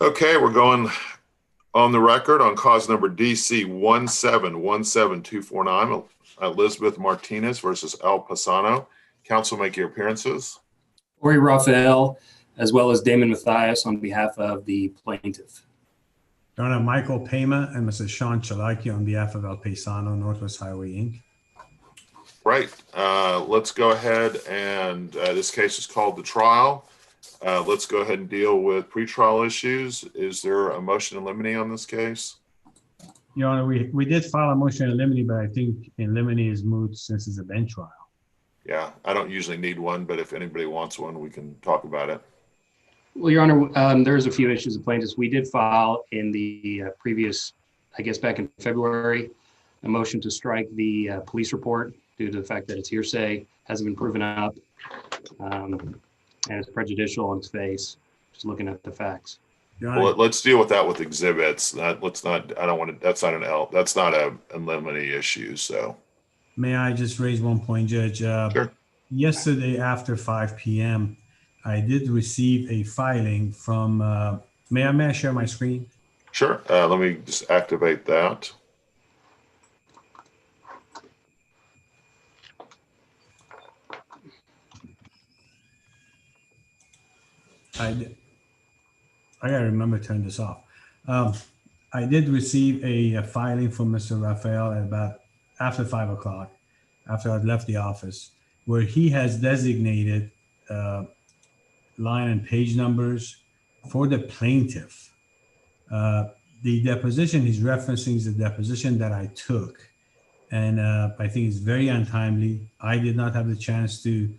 Okay, we're going on the record on cause number DC 1717249, Elizabeth Martinez versus El Pasano. Counsel, make your appearances. Ori Raphael, as well as Damon Mathias on behalf of the plaintiff. Your Honor, Michael Pema and Mr. Sean Chalaki on behalf of El Paisano Northwest Highway, Inc. Right. Let's go ahead and this case is called the trial. Let's go ahead and deal with pretrial issues. Is there a motion in limine on this case? Your Honor, we did file a motion in limine, but I think in limine is moot since it's a bench trial. Yeah, I don't usually need one, but if anybody wants one, we can talk about it. Well, Your Honor, there's a few issues of plaintiffs. We did file in the previous, I guess back in February, a motion to strike the police report due to the fact that it's hearsay, hasn't been proven up, and it's prejudicial on its face, just looking at the facts. Well, let's deal with that with exhibits. That's not a limine issue, so. May I just raise one point, Judge? Sure. Yesterday after 5 p.m., I did receive a filing from, may I share my screen? Sure. Let me just activate that. I gotta remember to turn this off. I did receive a filing from Mr. Raphael at about after 5 o'clock, after I'd left the office, where he has designated line and page numbers for the plaintiff. The deposition he's referencing is the deposition that I took, and I think it's very untimely. I did not have the chance to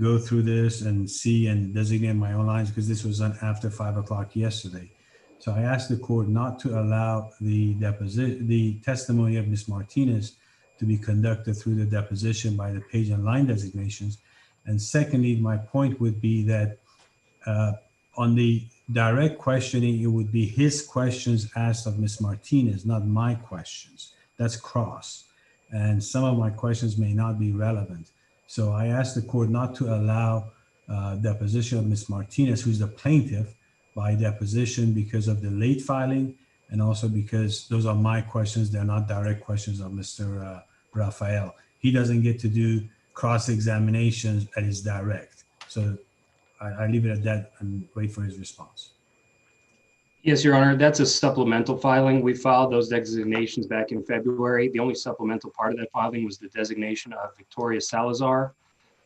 go through this and see and designate my own lines because this was done after 5 o'clock yesterday. So I asked the court not to allow the testimony of Ms. Martinez to be conducted through the deposition by the page and line designations. And secondly, my point would be that on the direct questioning, it would be his questions asked of Ms. Martinez, not my questions. That's cross. And some of my questions may not be relevant. So I asked the court not to allow deposition of Ms. Martinez, who's the plaintiff, by deposition because of the late filing, and also because those are my questions. They're not direct questions of Mr. Raphael. He doesn't get to do cross-examinations that is direct. So I leave it at that and wait for his response. Yes, Your Honor, that's a supplemental filing. We filed those designations back in February. The only supplemental part of that filing was the designation of Victoria Salazar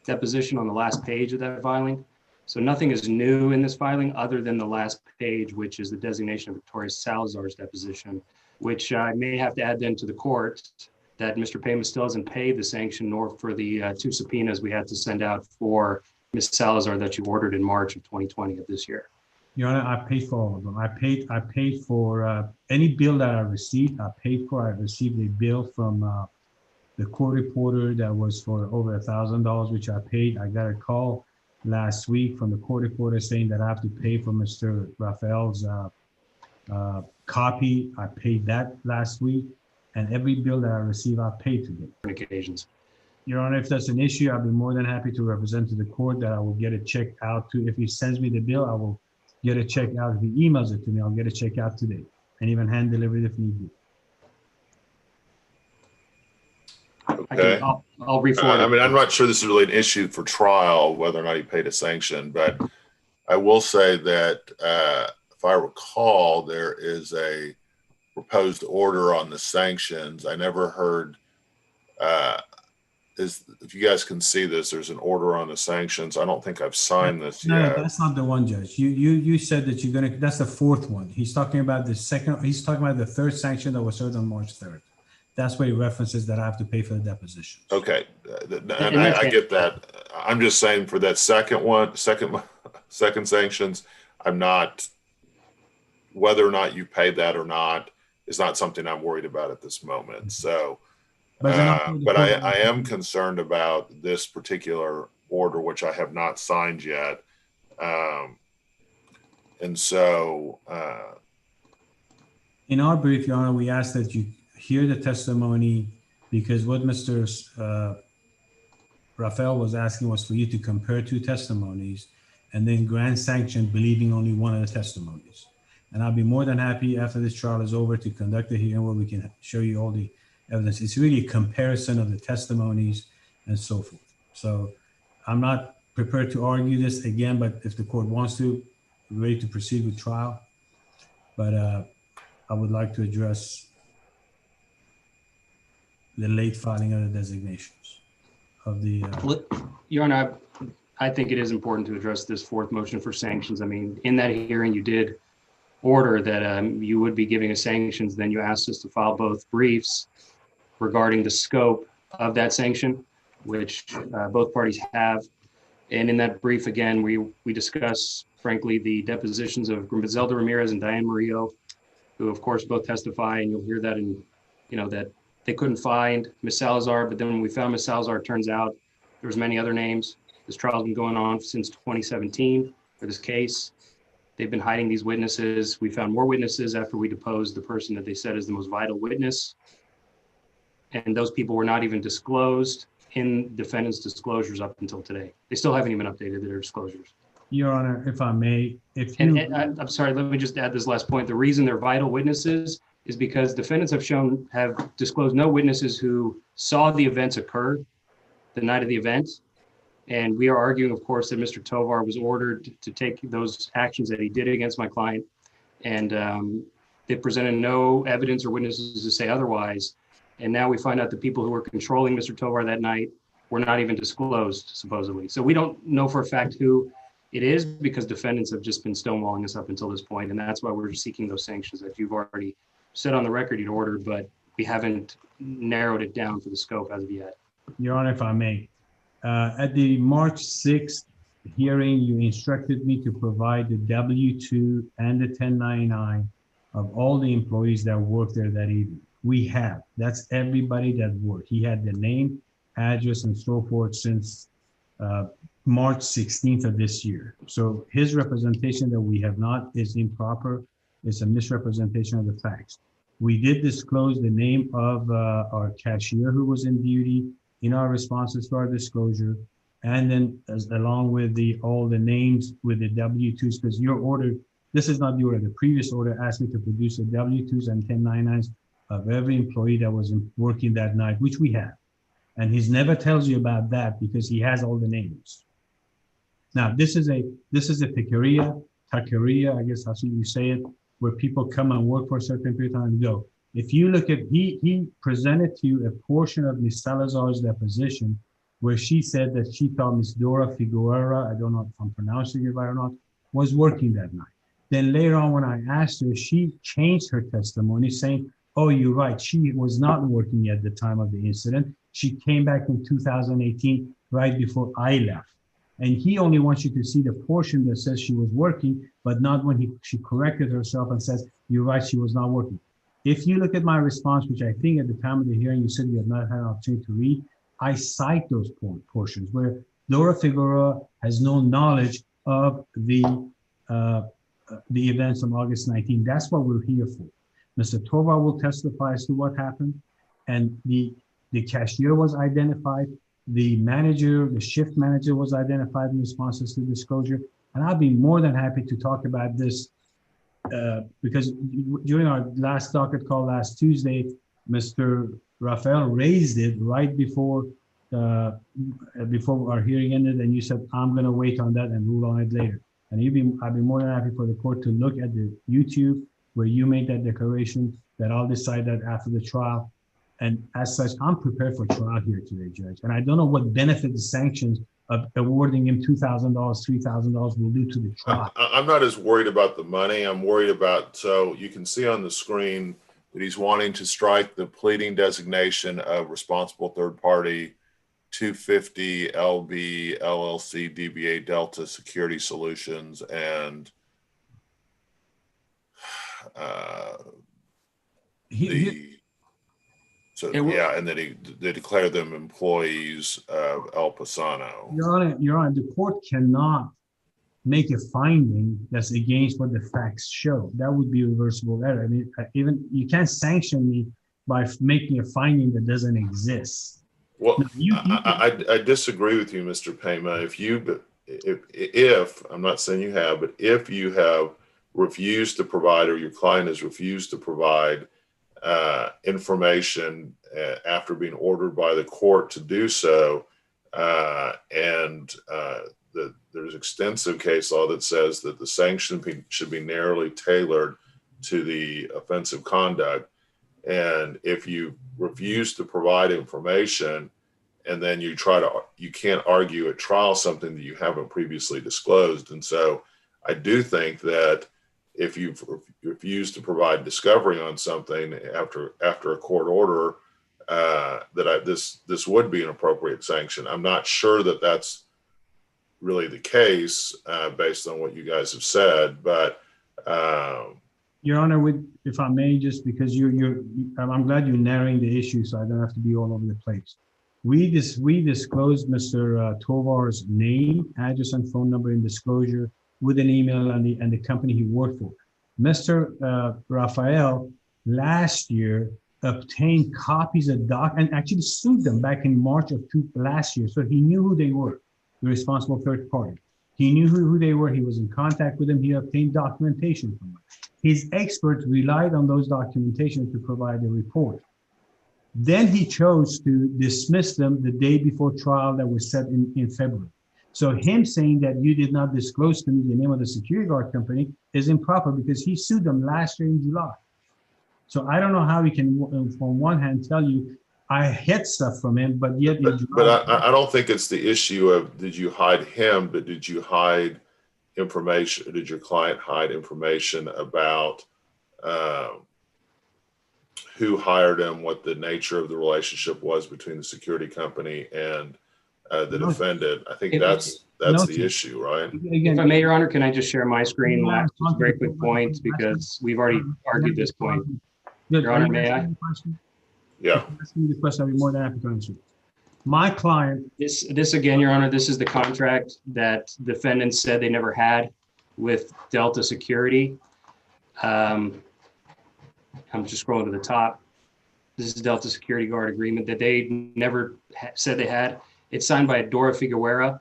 deposition on the last page of that filing. So nothing is new in this filing other than the last page, which is the designation of Victoria Salazar's deposition, which I may have to add then to the court that Mr. Payman still hasn't paid the sanction nor for the 2 subpoenas we had to send out for Ms. Salazar that you ordered in March of 2020 of this year. Your Honor, I paid for all of them. I paid for any bill that I received. I received a bill from the court reporter that was for over $1,000, which I paid. I got a call last week from the court reporter saying that I have to pay for Mr. Raphael's copy. I paid that last week, and every bill that I received, I paid today. Occasions. Your Honor, if that's an issue, I'll be more than happy to represent to the court that I will get a check out to. If he sends me the bill, I will get a check out. If he emails it to me, I'll get a check out today, and even hand deliver it if need be. Okay. I'll re-forward. I mean, I'm not sure this is really an issue for trial, whether or not he paid a sanction, but I will say that if I recall, there is a proposed order on the sanctions. I never heard, if you guys can see this, there's an order on the sanctions. I don't think I've signed this yet. No, that's not the one, Judge. You said that you're gonna, that's the fourth one. He's talking about the second, he's talking about the third sanction that was served on March 3rd. That's where he references that I have to pay for the deposition. Okay, and I get that. I'm just saying for that second one, second sanctions, I'm not, whether or not you paid that or not is not something I'm worried about at this moment. So, but I am concerned about this particular order, which I have not signed yet. And so, in our brief, Your Honor, we ask that you hear the testimony, because what Mr. Raphael was asking was for you to compare 2 testimonies and then grant sanction believing only one of the testimonies. And I'll be more than happy after this trial is over to conduct a hearing where we can show you all the evidence. It's really a comparison of the testimonies and so forth. So I'm not prepared to argue this again, but if the court wants to, we're ready to proceed with trial. But I would like to address the late filing of the designations of the. Your Honor, I think it is important to address this fourth motion for sanctions. I mean, in that hearing, you did order that you would be giving us sanctions. Then you asked us to file both briefs regarding the scope of that sanction, which both parties have. And in that brief, again, we discuss, frankly, the depositions of Griselda Ramirez and Diane Murillo, who, of course, both testify. And you'll hear that in, that they couldn't find Ms. Salazar. But then when we found Ms. Salazar, it turns out there was many other names. This trial's been going on since 2017 for this case. They've been hiding these witnesses. We found more witnesses after we deposed the person that they said is the most vital witness. And those people were not even disclosed in defendant's disclosures up until today. They still haven't even updated their disclosures. Your Honor, if I may, I'm sorry, let me just add this last point. The reason they're vital witnesses is because defendants have disclosed no witnesses who saw the events occur the night of the event. And we are arguing, of course, that Mr. Tovar was ordered to take those actions that he did against my client. And they presented no evidence or witnesses to say otherwise. And now we find out the people who were controlling Mr. Tovar that night were not even disclosed, supposedly. So we don't know for a fact who it is because defendants have just been stonewalling us up until this point. And that's why we're seeking those sanctions that you've already said on the record you'd ordered, but we haven't narrowed it down for the scope as of yet. Your Honor, if I may, at the March 6th hearing, you instructed me to provide the W-2 and the 1099 of all the employees that worked there that evening. We have. That's everybody that worked. He had the name, address, and so forth since March 16th of this year. So his representation that we have not is improper. It's a misrepresentation of the facts. We did disclose the name of our cashier who was in duty in our responses to our disclosure, and then along with all the names with the W-2s, because your order, this is not the order, the previous order asked me to produce the W-2s and 1099s of every employee that was working that night, which we have. And he never tells you about that because he has all the names. Now, this is a taqueria, I guess that's how you say it, where people come and work for a certain period of time and go. If you look at, he presented to you a portion of Ms. Salazar's deposition where she said that she thought Ms. Dora Figueroa, I don't know if I'm pronouncing it right or not, was working that night. Then later on when I asked her, she changed her testimony saying, oh, you're right, she was not working at the time of the incident. She came back in 2018, right before I left. And he only wants you to see the portion that says she was working, but not when she corrected herself and says, you're right, she was not working. If you look at my response, which I think at the time of the hearing, you said you have not had an opportunity to read, I cite those portions where Dora Figueroa has no knowledge of the events on August 19. That's what we're here for. Mr. Tovar will testify as to what happened, and the cashier was identified, the manager, the shift manager was identified in responses to disclosure, and I'll be more than happy to talk about this because during our last docket call last Tuesday, Mr. Rafael raised it right before our hearing ended, and you said, I'm going to wait on that and rule on it later. And I'd be more than happy for the court to look at the YouTube where you made that declaration that I'll decide that after the trial. And as such, I'm prepared for trial here today, Judge. And I don't know what benefit the sanctions of awarding him $2,000, $3,000 will do to the trial. I'm not as worried about the money. I'm worried about, so you can see on the screen that he's wanting to strike the pleading designation of responsible third party 250 LB LLC DBA Delta Security Solutions and and then they declare them employees of El Pasano. Your Honor, the court cannot make a finding that's against what the facts show. That would be reversible error. I mean, even you can't sanction me by making a finding that doesn't exist. Well, I disagree with you, Mr. Pema. If I'm not saying you have, but if you have refused to provide, or your client has refused to provide information after being ordered by the court to do so, there's extensive case law that says that the sanction should be narrowly tailored to the offensive conduct. And if you refuse to provide information and then you can't argue at trial something that you haven't previously disclosed. And so I do think that if you've refused to provide discovery on something after a court order, this would be an appropriate sanction. I'm not sure that that's really the case based on what you guys have said, but Your Honor, if I may, just because I'm glad you're narrowing the issue, so I don't have to be all over the place. We disclosed Mr. Tovar's name, address, and phone number in disclosure with an email and the company he worked for. Mr. Raphael last year obtained copies of and actually sued them back in March of last year. So he knew who they were, the responsible third party. He knew who they were. He was in contact with them. He obtained documentation from them. His experts relied on those documentation to provide a report. Then he chose to dismiss them the day before trial that was set in February. So him saying that you did not disclose to me the name of the security guard company is improper because he sued them last year in July. So I don't know how he can, on one hand, tell you I hid stuff from him, but yet. But I don't think it's the issue of did you hide him, but did you hide information? Did your client hide information about who hired him, what the nature of the relationship was between the security company and the defendant? I think that's the issue, right? If I may, Your Honor, can I just share my screen? Last very quick point, because we've already argued this point. Your Honor, may I? Yeah. Ask me the question, I'll be more than happy to answer. My client. This again, Your Honor, this is the contract that defendants said they never had with Delta Security. I'm just scrolling to the top. This is Delta Security Guard agreement that they never said they had. It's signed by Dora Figueroa.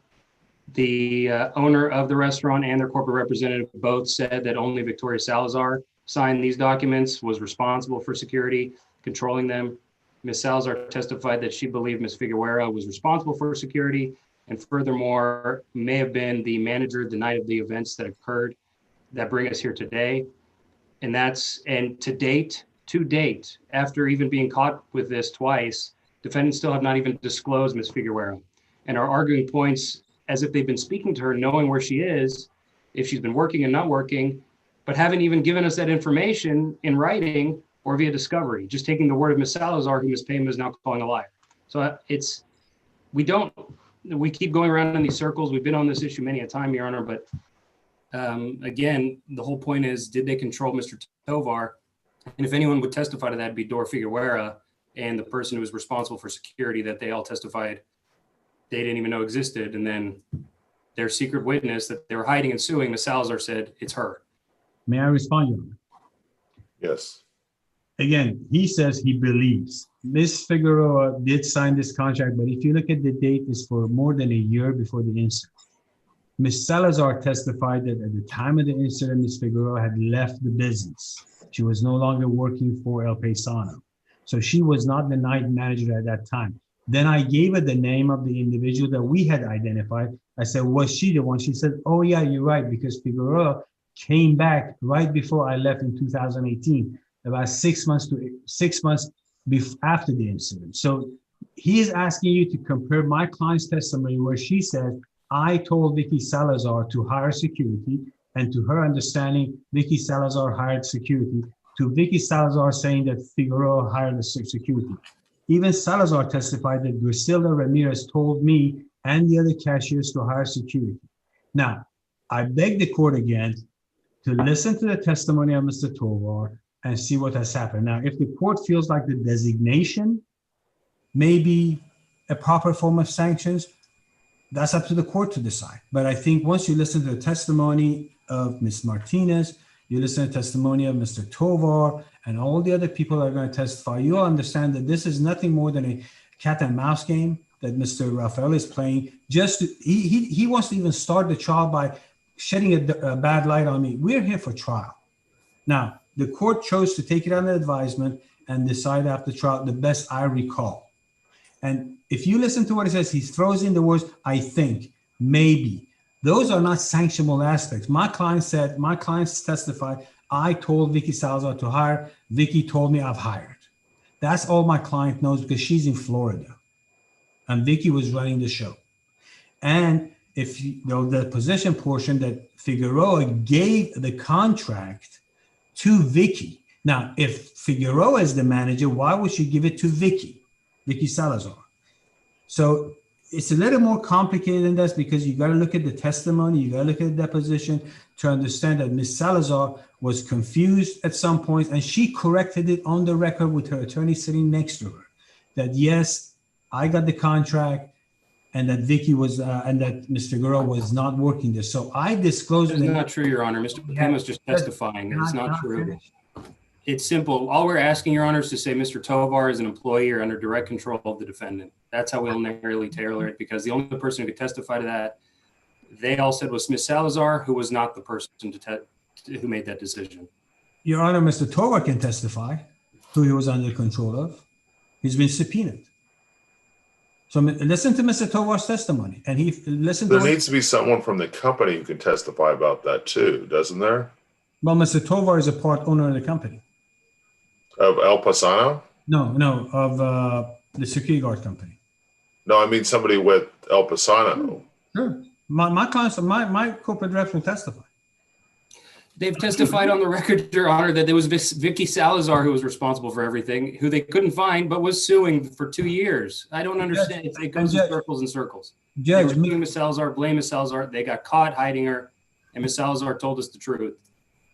The owner of the restaurant and their corporate representative both said that only Victoria Salazar signed these documents, was responsible for security, controlling them. Ms. Salazar testified that she believed Ms. Figueroa was responsible for security and furthermore may have been the manager the night of the events that occurred that bring us here today. And to date, after even being caught with this twice, defendants still have not even disclosed Ms. Figueroa and are arguing points as if they've been speaking to her, knowing where she is, if she's been working and not working, but haven't even given us that information in writing or via discovery, just taking the word of Ms. Salazar, who Ms. Payne is now calling a liar. So we keep going around in these circles. We've been on this issue many a time, Your Honor, but again, the whole point is, did they control Mr. Tovar? And if anyone would testify to that, it'd be Dora Figueroa and the person who was responsible for security that they all testified they didn't even know existed. And then their secret witness that they were hiding and suing, Ms. Salazar said it's her. May I respond, Your Honor? Yes. Again, he says he believes. Ms. Figueroa did sign this contract, but if you look at the date, it's for more than a year before the incident. Ms. Salazar testified that at the time of the incident, Ms. Figueroa had left the business. She was no longer working for El Paisano. So she was not the night manager at that time. Then I gave her the name of the individual that we had identified. I said, was she the one? She said, oh yeah, you're right, because Figueroa came back right before I left in 2018, about 6 months after the incident. So he is asking you to compare my client's testimony where she said, I told Vicky Salazar to hire security, and to her understanding, Vicky Salazar hired security, to Vicky Salazar saying that Figueroa hired the security. Even Salazar testified that Griselda Ramirez told me and the other cashiers to hire security. Now, I beg the court again to listen to the testimony of Mr. Tovar and see what has happened. Now, if the court feels like the designation may be a proper form of sanctions, that's up to the court to decide. But I think once you listen to the testimony of Ms. Martinez, you listen to the testimony of Mr. Tovar and all the other people that are going to testify, you'll understand that this is nothing more than a cat and mouse game that Mr. Raphael is playing. He wants to even start the trial by shedding a bad light on me. We're here for trial. Now, the court chose to take it under advisement and decide after trial, the best I recall. And if you listen to what he says, he throws in the words, I think, maybe. Those are not sanctionable aspects. My clients testified, I told Vicky Salazar to hire. Vicky told me I've hired. That's all my client knows because she's in Florida. And Vicky was running the show. And if the position portion that Figueroa gave the contract to Vicky. Now, if Figueroa is the manager, why would she give it to Vicky Salazar? So it's a little more complicated than this because you got to look at the testimony, you got to look at the deposition to understand that Ms. Salazar was confused at some point, and she corrected it on the record with her attorney sitting next to her. That yes, I got the contract, and that Vicky was, and that Mr. Figueroa was not working there. So I disclosed. It's not true, Your Honor. Mr. Pim is just testifying. It's not true. Finished. It's simple. All we're asking, Your Honor, is to say Mr. Tovar is an employee or under direct control of the defendant. That's how we'll narrowly tailor it, because the only person who could testify to that, they all said was Ms. Salazar, who was not the person who made that decision. Your Honor, Mr. Tovar can testify who he was under control of. He's been subpoenaed. So listen to Mr. Tovar's testimony, and he listened. There needs to be someone from the company who can testify about that too, doesn't there? Well, Mr. Tovar is a part owner of the company. Of El Pasano? No, of the security guard company. No, I mean somebody with El Pasano. Sure. My clients, my corporate director will testify. They've testified on the record, Your Honor, that there was Vicky Salazar who was responsible for everything, who they couldn't find, but was suing for 2 years. I don't understand. It goes in circles and circles. Judge, they were Ms. Salazar, blame Ms. Salazar. They got caught hiding her, and Ms. Salazar told us the truth.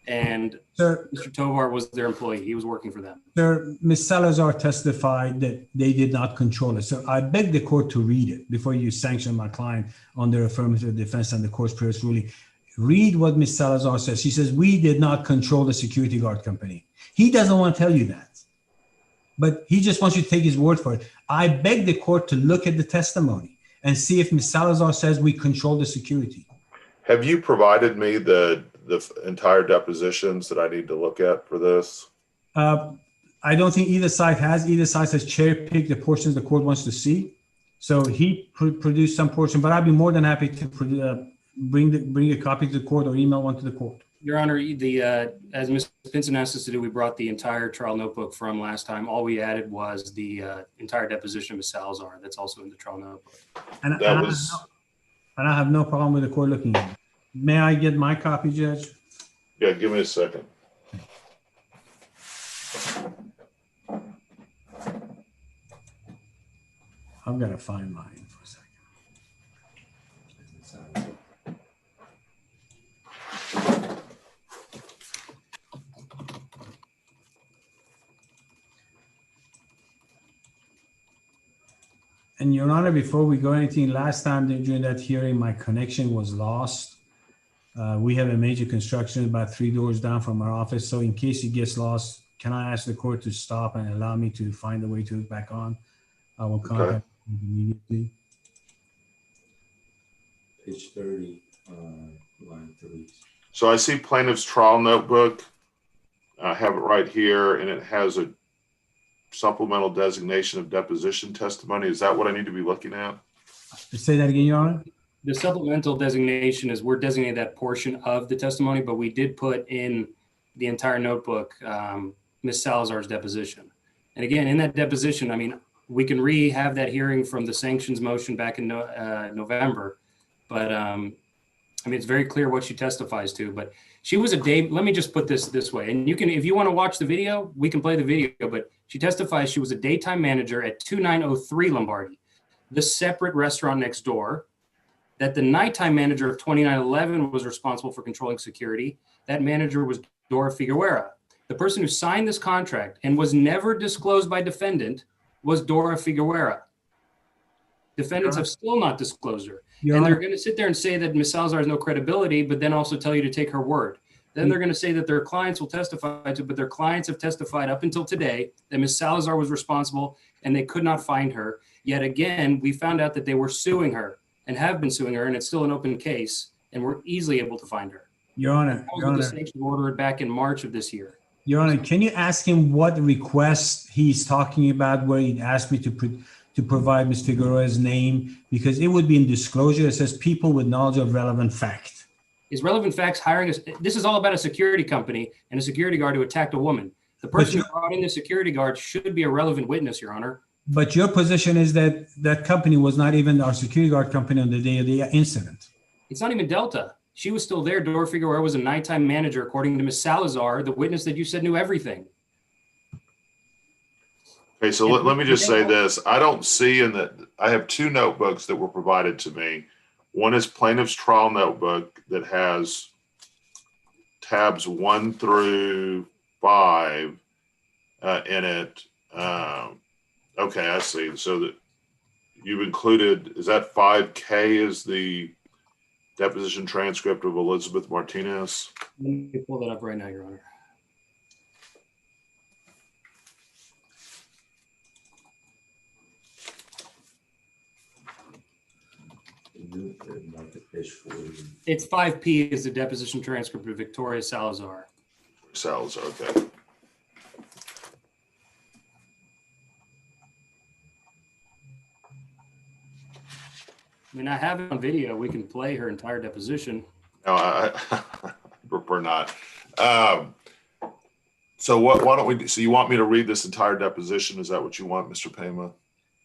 And sir, Mr. Tovar was their employee. He was working for them. Sir, Ms. Salazar testified that they did not control it. So I beg the court to read it before you sanction my client on their affirmative defense and the court's previous ruling. Read what Ms. Salazar says. She says, we did not control the security guard company. He doesn't want to tell you that, but he just wants you to take his word for it. I beg the court to look at the testimony and see if Ms. Salazar says we control the security. Have you provided me the entire depositions that I need to look at for this? I don't think either side has. Either side has cherry-picked the portions the court wants to see. So he produced some portion, but I'd be more than happy to bring a copy to the court or email one to the court. Your Honor, as Ms. Pinson asked us to do, we brought the entire trial notebook from last time. All we added was the entire deposition of Ms. Salazar. That's also in the trial notebook. And I have no problem with the court looking at it. May I get my copy, Judge? Yeah, give me a second. I've got to find mine for a second. And Your Honor, before we go anything, last time during that hearing, my connection was lost. We have a major construction about 3 doors down from our office. So in case it gets lost, can I ask the court to stop and allow me to find a way to back on? I will contact you immediately. Page 30, line 3. So I see plaintiff's trial notebook. I have it right here, and it has a supplemental designation of deposition testimony. Is that what I need to be looking at? Say that again, Your Honor. The supplemental designation is we're designating that portion of the testimony, but we did put in the entire notebook Ms. Salazar's deposition. And again, in that deposition, I mean, we can have that hearing from the sanctions motion back in November, but I mean, it's very clear what she testifies to. But she was let me just put this way, and you can, if you want to watch the video, we can play the video, but she testifies she was a daytime manager at 2903 Lombardi, the separate restaurant next door, that the nighttime manager of 2911 was responsible for controlling security. That manager was Dora Figueroa. The person who signed this contract and was never disclosed by defendant was Dora Figueroa. Defendants have still not disclosed her. And they're going to sit there and say that Ms. Salazar has no credibility, but then also tell you to take her word. Then they're going to say that their clients will testify to, but their clients have testified up until today that Ms. Salazar was responsible and they could not find her. Yet again, we found out that they were suing her and have been suing her, and it's still an open case. and we're easily able to find her. Your Honor, I was with the sanction order back in March of this year. Your Honor, can you ask him what request he's talking about where he asked me to provide Ms. Figueroa's name? Because it would be in disclosure. It says people with knowledge of relevant fact. Is relevant facts hiring us? This is all about a security company and a security guard who attacked a woman. The person who brought in the security guard should be a relevant witness, Your Honor. But your position is that that company was not even our security guard company on the day of the incident. It's not even Delta. She was still there. Dora Figueroa was a nighttime manager, according to Ms. Salazar, the witness that you said knew everything. Okay, so let me just say this. I don't see in that, I have two notebooks that were provided to me. One is plaintiff's trial notebook that has tabs 1 through 5 in it. Okay, I see. So that you've included, is that 5K is the deposition transcript of Elizabeth Martinez? Let me pull that up right now, Your Honor. It's 5P is the deposition transcript of Victoria Salazar. Salazar, okay. I mean, I have it on video. We can play her entire deposition. No, I prefer not. So why don't we, so you want me to read this entire deposition? Is that what you want, Mr. Pema?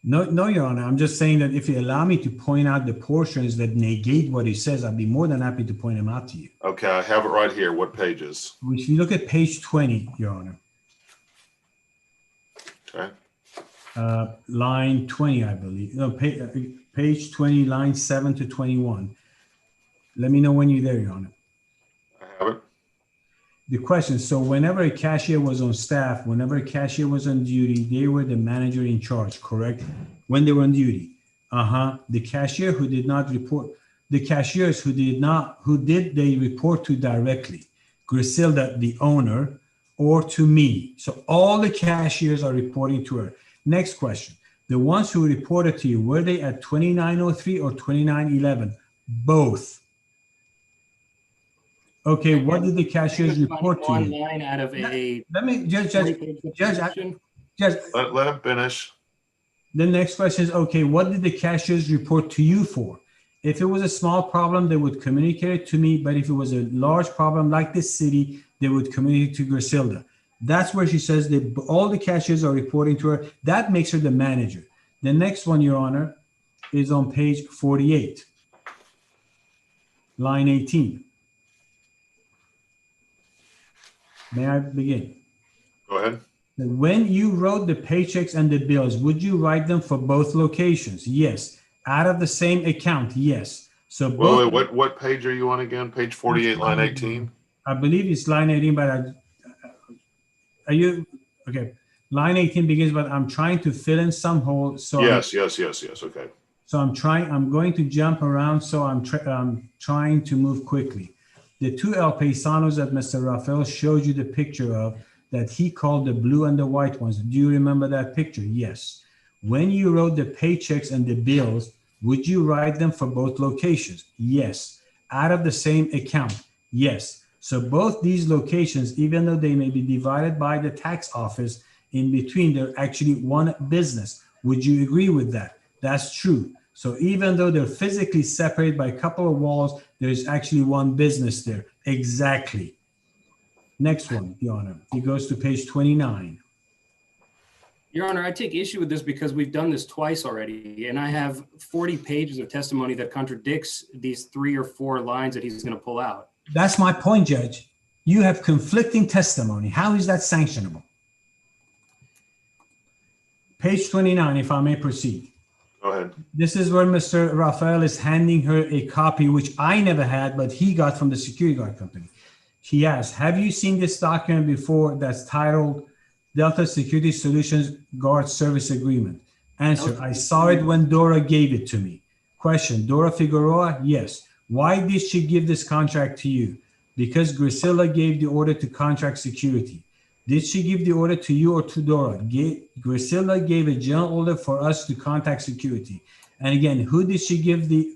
No, Your Honor. I'm just saying that if you allow me to point out the portions that negate what he says, I'd be more than happy to point them out to you. Okay, I have it right here. What pages? If you look at page 20, Your Honor. Okay. Line 20, I believe. No, page 20, line 7 to 21. Let me know when you're there, Your Honor. I have it. The question, so whenever a cashier was on staff, whenever a cashier was on duty, they were the manager in charge, correct? When they were on duty. The cashier who did not report, the cashiers who did they report to directly? Griselda, the owner, or to me? So all the cashiers are reporting to her. Next question, the ones who reported to you, were they at 2903 or 2911? Both. Okay, what did the cashiers report to you? One line out of a... Let me, Judge, Let him finish. the next question is, okay, what did the cashiers report to you for? If it was a small problem, they would communicate it to me, but if it was a large problem like this city, they would communicate to Griselda. That's where she says that all the cashiers are reporting to her. That makes her the manager. The next one, Your Honor, is on page 48, line 18. May I begin? Go ahead. When you wrote the paychecks and the bills, would you write them for both locations? Yes. Out of the same account? Yes. So both. Wait, what page are you on again? Page 48, line 18? I believe it's line 18, but are you, okay. Line 18 begins, but I'm trying to fill in some holes. So Yes, okay. So I'm going to jump around, so I'm trying to move quickly. The two El Paisanos that Mr. Rafael showed you the picture of that he called the blue and the white ones. Do you remember that picture? Yes. When you wrote the paychecks and the bills, would you write them for both locations? Yes. Out of the same account? Yes. So both these locations, even though they may be divided by the tax office, in between, they're actually one business. Would you agree with that? That's true. So even though they're physically separated by a couple of walls, there's actually one business there. Exactly. Next one, Your Honor. It goes to page 29. Your Honor, I take issue with this because we've done this twice already, and I have 40 pages of testimony that contradicts these 3 or 4 lines that he's going to pull out. That's my point, Judge. You have conflicting testimony. How is that sanctionable? Page 29, if I may proceed. Go ahead. This is where Mr. Rafael is handing her a copy, which I never had, but he got from the security guard company. He asked, have you seen this document before that's titled Delta Security Solutions Guard Service Agreement? Answer, I saw it when Dora gave it to me. Question, Dora Figueroa? Yes. Why did she give this contract to you? Because Griselda gave the order to contract security. Did she give the order to you or to Dora? Griselda gave a general order for us to contact security. And again, who did she give the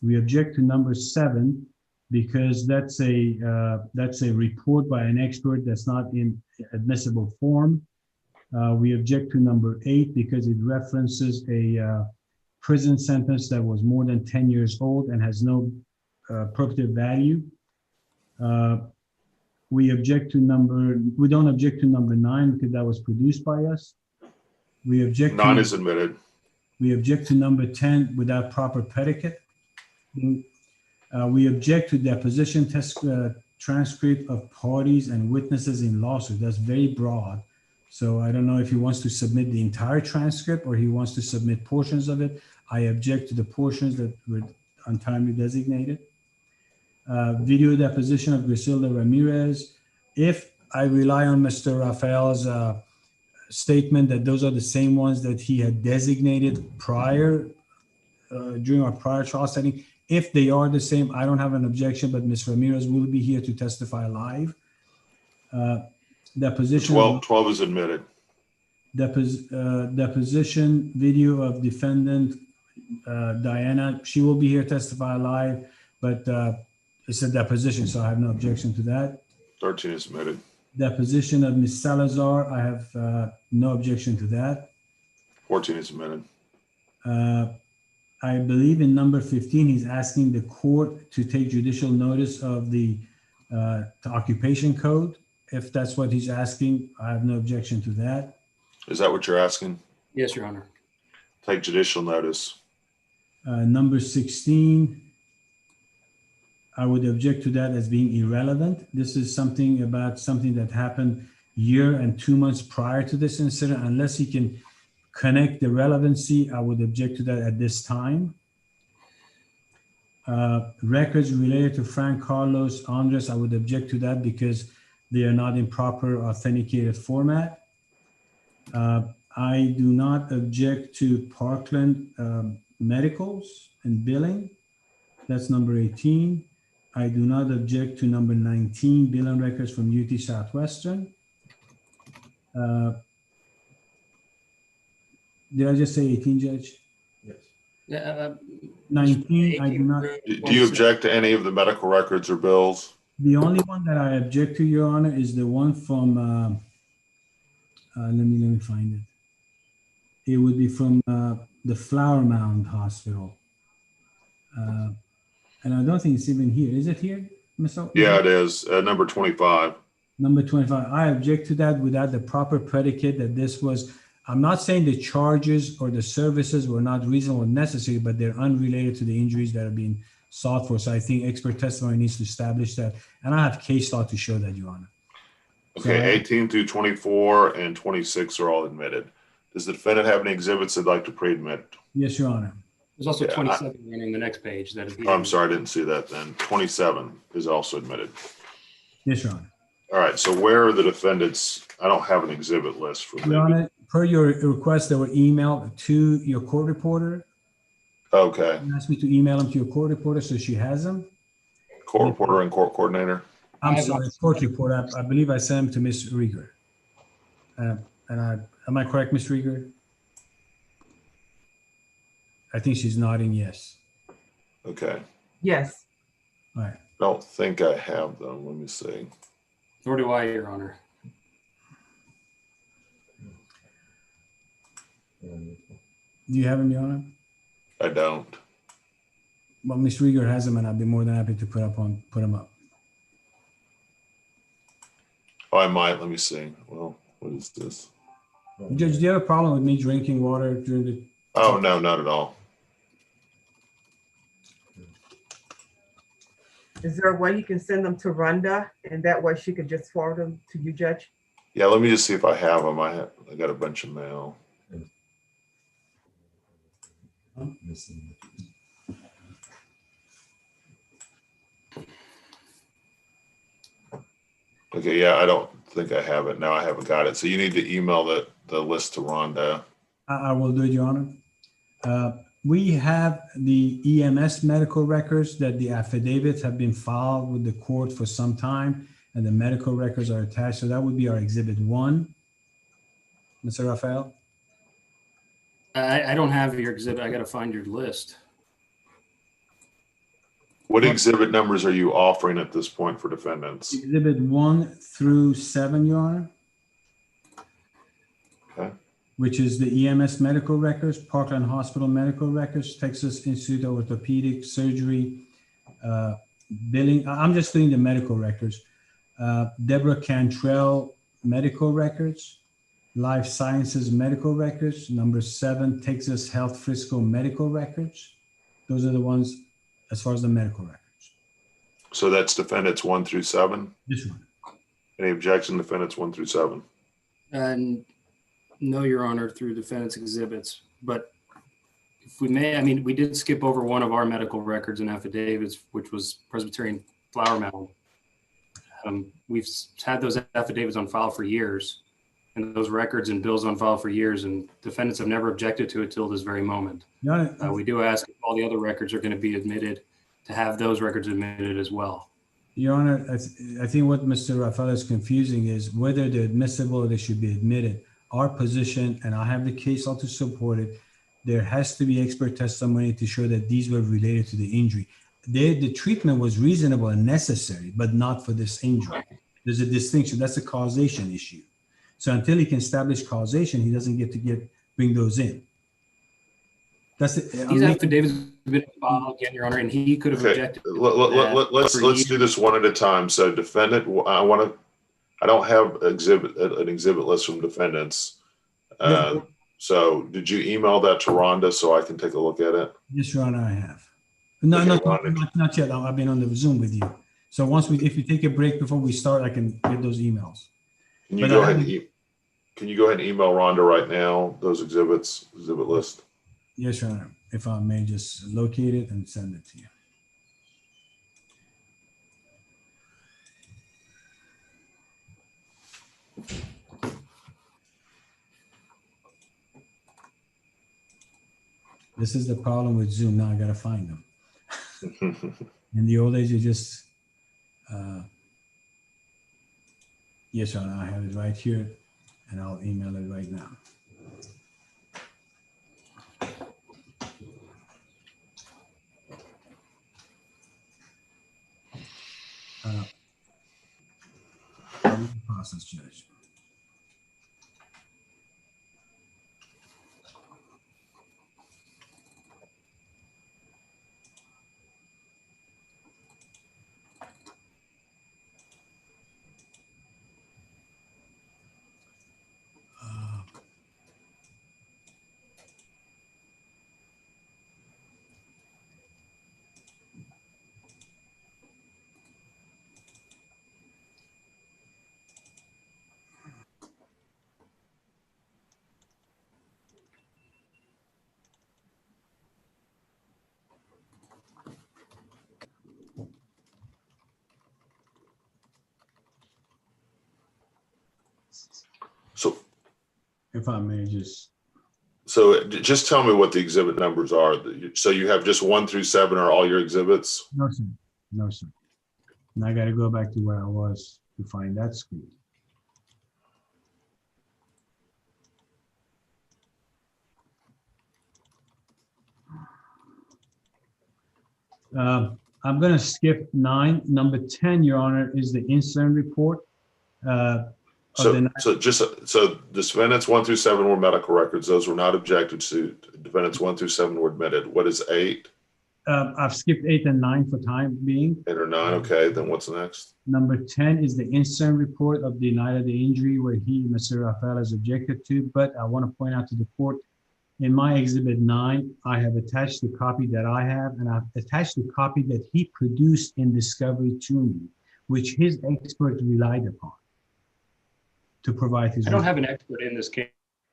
We object to number 7 because that's a report by an expert that's not in admissible form. We object to number 8 because it references a prison sentence that was more than 10 years old and has no probative value. We don't object to number 9 because that was produced by us. We object 9 is admitted. We object to number 10 without proper predicate. We object to deposition transcript of parties and witnesses in lawsuit. That's very broad. So I don't know if he wants to submit the entire transcript or he wants to submit portions of it. I object to the portions that were untimely designated. Video deposition of Griselda Ramirez. If I rely on Mr. Rafael's statement that those are the same ones that he had designated prior, during our prior trial setting, if they are the same, I don't have an objection, but Ms. Ramirez will be here to testify live. Deposition. 12 is admitted. Deposition video of defendant Diana. She will be here to testify live, but it's a deposition, so I have no objection to that. 13 is admitted. Deposition of Ms. Salazar. I have no objection to that. 14 is admitted. I believe in number 15, he's asking the court to take judicial notice of the occupation code. If that's what he's asking, I have no objection to that. Is that what you're asking? Yes, Your Honor. Take judicial notice. Number 16, I would object to that as being irrelevant. This is something that happened year and 2 months prior to this incident. Unless he can connect the relevancy, I would object to that at this time. Records related to Frank Carlos Andres, I would object to that because they are not in proper authenticated format. I do not object to Parkland medicals and billing. That's number 18. I do not object to number 19, billing records from UT Southwestern. Did I just say 18, Judge? Yes. 19, I do not. Do you object to any of the medical records or bills? The only one that I object to, Your Honor, is the one from, let me find it. It would be from the Flower Mound Hospital. And I don't think it's even here. Is it here, Mr. Yeah, it is. Number 25. Number 25. I object to that without the proper predicate that this was, I'm not saying the charges or the services were not reasonable or necessary, but they're unrelated to the injuries that are being sought for. So I think expert testimony needs to establish that. And I have case law to show that, Your Honor. Okay, So, 18 through 24 and 26 are all admitted. Does the defendant have any exhibits they'd like to pre-admit? yes, Your Honor. There's also Yeah, 27 running the next page. That is. Oh, I'm sorry, I didn't see that then. 27 is also admitted. Yes, Your Honor. All right, so where are the defendants? I don't have an exhibit list for Your them. Honor, per your request, they were emailed to your court reporter. Okay, You asked me to email them to your court reporter, so she has them. court reporter and court coordinator. I'm I have sorry, not- court report. I believe I sent them to Ms. Rieger. Am I correct, Ms. Rieger? I think she's nodding yes. Okay, Yes. All right. don't think I have them. Let me see. Nor do I, Your Honor. Do you have them, Your Honor? I don't. Well, Ms. Rieger has them, and I'd be more than happy to put them up. Oh, I might. Let me see. Well, what is this? Judge, do you have a problem with me drinking water during the? Oh, no, not at all. Is there a way you can send them to Rhonda and that way she could just forward them to you, Judge? Yeah, let me just see if I have them. I got a bunch of mail. Missing. Okay, yeah, I don't think I have it. Now I haven't got it. So you need to email the list to Rhonda. I will do it, Your Honor. We have the EMS medical records that the affidavits have been filed with the court for some time, and the medical records are attached. So that would be our Exhibit 1. Mr. Rafael? I don't have your exhibit. I got to find your list. What exhibit numbers are you offering at this point for defendants? Exhibit 1 through 7, Your Honor. Okay. Which is the EMS medical records, Parkland Hospital medical records, Texas Institute of Orthopedic Surgery, billing. I'm just doing the medical records. Deborah Cantrell medical records, Life Sciences medical records. Number 7, Texas Health Frisco medical records. Those are the ones as far as the medical records. So that's defendants 1 through 7? This one. Any objection, defendants 1 through 7? And no, Your Honor, through defendant's exhibits. But if we may, I mean, we did skip over one of our medical records and affidavits, which was Presbyterian Flower Mound. We've had those affidavits on file for years, and those records and bills on file for years, and defendants have never objected to it till this very moment. We do ask if all the other records are going to be admitted, to have those records admitted as well. Your Honor, I think what Mr. Rafael is confusing is whether they're admissible or they should be admitted. Our position, and I have the case law to support it, there has to be expert testimony to show that these were related to the injury. The treatment was reasonable and necessary, but not for this injury. There's a distinction. That's a causation issue. So until he can establish causation, he doesn't get to bring those in. That's it. These affidavits have been filed again, Your Honor, and he could have objected. Let's do this one at a time. So defendant, I don't have an exhibit list from defendants. So did you email that to Rhonda so I can take a look at it? Yes, Your Honor, I have. No, not yet. I've been on the Zoom with you. So if we take a break before we start, I can get those emails. Can you go ahead and email Rhonda right now, those exhibit list? Yes, Your Honor. If I may just locate it and send it to you. This is the problem with Zoom. Now I got to find them. In the old days, you just, yes, Your Honor, I have it right here, and I'll email it right now. Process, Judge. So, if I may just. So just tell me what the exhibit numbers are. So you have just 1 through 7 are all your exhibits? No, sir. No, sir. And I got to go back to where I was to find that screen. I'm going to skip 9. Number 10, Your Honor, is the incident report. So defendants 1 through 7 were medical records. Those were not objected to. Defendants 1 through 7 were admitted. What is 8? I've skipped 8 and 9 for time being. 8 or 9. Okay. Then what's next? Number 10 is the incident report of the night of the injury where Mr. Rafael, has objected to. But I want to point out to the court, in my exhibit 9, I have attached the copy that I have, and I've attached the copy that he produced in discovery to me, which his expert relied upon to provide his. I don't have an expert in this case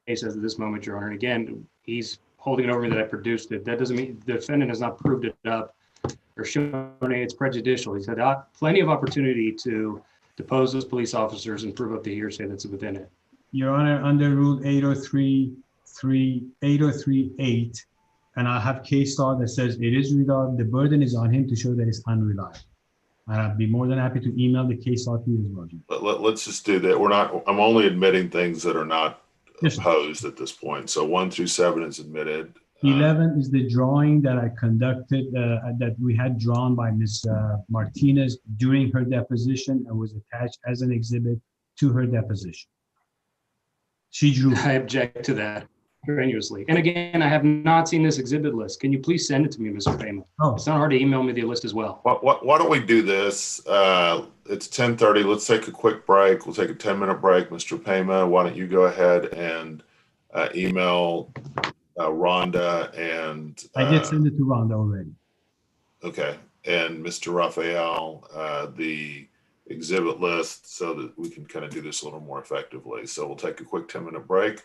as of this moment, Your Honor. And again, he's holding it over me that I produced it. That doesn't mean the defendant has not proved it up or shown it's prejudicial. He's had plenty of opportunity to depose those police officers and prove up the hearsay that's within it. Your Honor, under Rule 803.8, and I have case law that says it is reliable. The burden is on him to show that it's unreliable. And I'd be more than happy to email the case law to you as well, Judge. Let's just do that. I'm only admitting things that are not opposed at this point. So 1 through 7 is admitted. 11 is the drawing that I conducted, that we had drawn by Ms. Martinez during her deposition and was attached as an exhibit to her deposition. She drew. I object to that strenuously. And again, I have not seen this exhibit list. Can you please send it to me, Mr. Payman? Oh, It's not hard to email me the list as well. Why don't we do this? It's 10:30. Let's take a quick break. We'll take a 10-minute break. Mr. Payman, why don't you go ahead and email Rhonda and I did send it to Rhonda already. okay, and Mr. Raphael the exhibit list so that we can kind of do this a little more effectively. So we'll take a quick 10-minute break